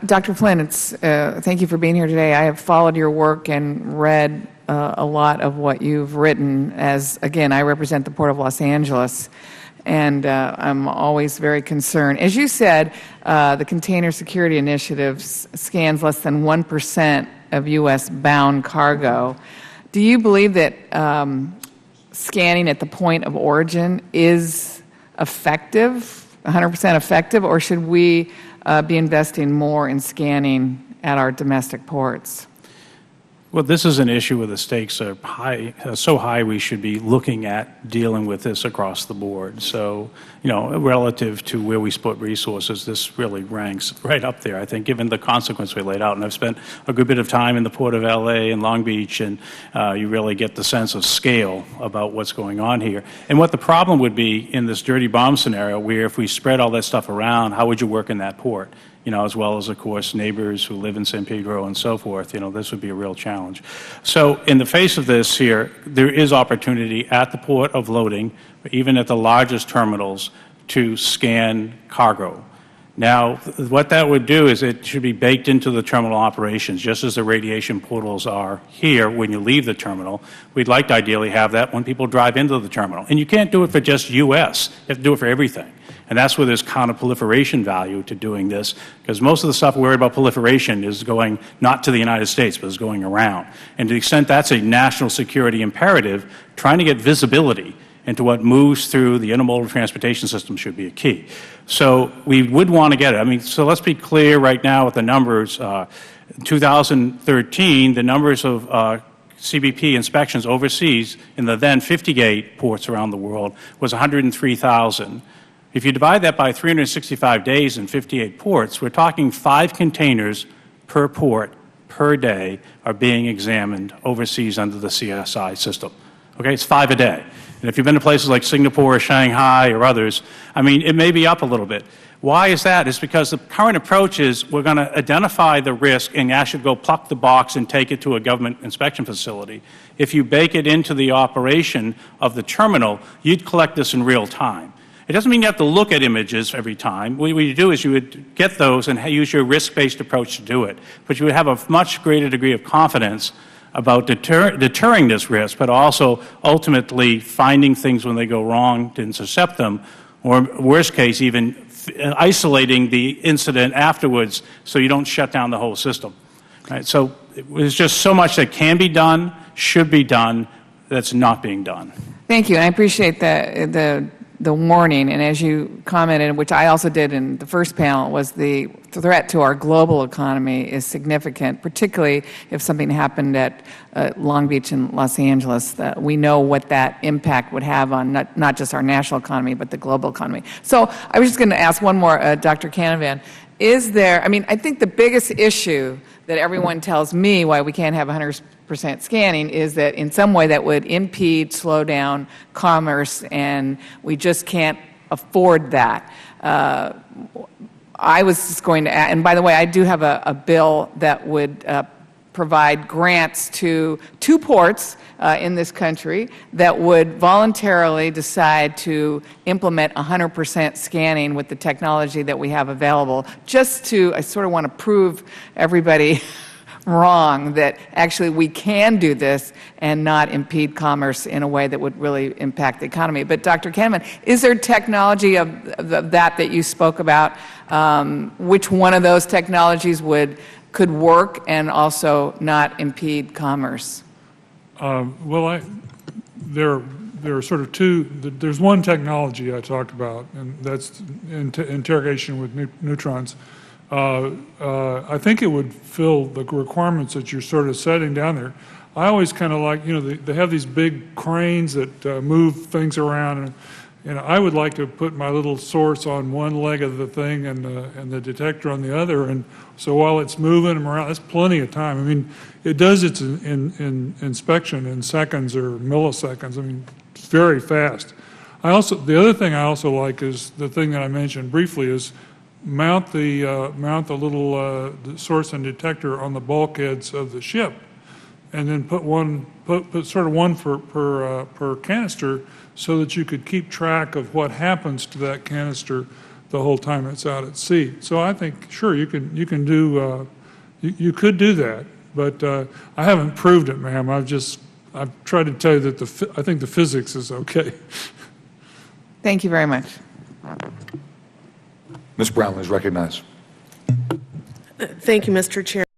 Dr. Flynn, thank you for being here today. I have followed your work and read a lot of what you've written as, again, I represent the Port of Los Angeles, and I'm always very concerned. As you said, the Container Security Initiative scans less than 1% of U.S.-bound cargo. Do you believe that scanning at the point of origin is effective, 100% effective, or should we be investing more in scanning at our domestic ports? Well, this is an issue where the stakes are high, so high we should be looking at dealing with this across the board. So, relative to where we split resources, this really ranks right up there, I think, given the consequence we laid out. And I've spent a good bit of time in the Port of LA and Long Beach, and you really get the sense of scale about what's going on here. And what the problem would be in this dirty bomb scenario, where if we spread all that stuff around, how would you work in that port? As well as, of course, neighbors who live in San Pedro and so forth, this would be a real challenge. So in the face of this here, there is opportunity at the port of loading, even at the largest terminals, to scan cargo. Now, what that would do is it should be baked into the terminal operations, just as the radiation portals are here when you leave the terminal. We'd like to ideally have that when people drive into the terminal. And you can't do it for just U.S. You have to do it for everything. And that's where there's counter-proliferation value to doing this, because most of the stuff we worry about proliferation is going not to the United States, but is going around. And to the extent that's a national security imperative, trying to get visibility into what moves through the intermodal transportation system should be a key. So we would want to get it. So let's be clear right now with the numbers. In 2013, the numbers of CBP inspections overseas in the then 58 ports around the world was 103,000. If you divide that by 365 days in 58 ports, we're talking 5 containers per port per day are being examined overseas under the CSI system. Okay, it's 5 a day. And if you've been to places like Singapore or Shanghai or others, it may be up a little bit. Why is that? It's because the current approach is we're going to identify the risk and actually go pluck the box and take it to a government inspection facility. If you bake it into the operation of the terminal, you'd collect this in real time. It doesn't mean you have to look at images every time. What you do is you would get those and use your risk-based approach to do it. But you would have a much greater degree of confidence about deterring this risk, but also ultimately finding things when they go wrong to intercept them, or worst case, even isolating the incident afterwards so you don't shut down the whole system. Right? So there's just so much that can be done, should be done, that's not being done. Thank you, and I appreciate the warning, and as you commented, which I also did in the first panel, was the threat to our global economy is significant, particularly if something happened at Long Beach and Los Angeles. That we know what that impact would have on not just our national economy, but the global economy. So I was just going to ask one more, Dr. Canavan. Is there, I think the biggest issue that everyone tells me why we can't have 100% scanning is that in some way that would impede, slow down commerce, and we just can't afford that. I was just going to add, and by the way, I do have a bill that would provide grants to 2 ports in this country that would voluntarily decide to implement 100% scanning with the technology that we have available, just to, I sort of want to prove everybody wrong that actually we can do this and not impede commerce in a way that would really impact the economy. But Dr. Kahneman, is there technology of that you spoke about? Which one of those technologies could work and also not impede commerce? Well, there are sort of 2. There's one technology I talked about, and that's interrogation with neutrons. I think it would fill the requirements that you're sort of setting down there. I always kind of like, they have these big cranes that move things around, and I would like to put my little source on one leg of the thing and the detector on the other, and so while it's moving them around, that's plenty of time. It does its inspection in seconds or milliseconds. It's very fast. The other thing I also like is the thing that I mentioned briefly is mount the little source and detector on the bulkheads of the ship, and then put sort of one per canister, so that you could keep track of what happens to that canister the whole time it's out at sea. So I think, sure, you can do, you could do that, but I haven't proved it, ma'am. I've tried to tell you that I think the physics is okay. Thank you very much. Ms. Brownlee is recognized. Thank you, Mr. Chair.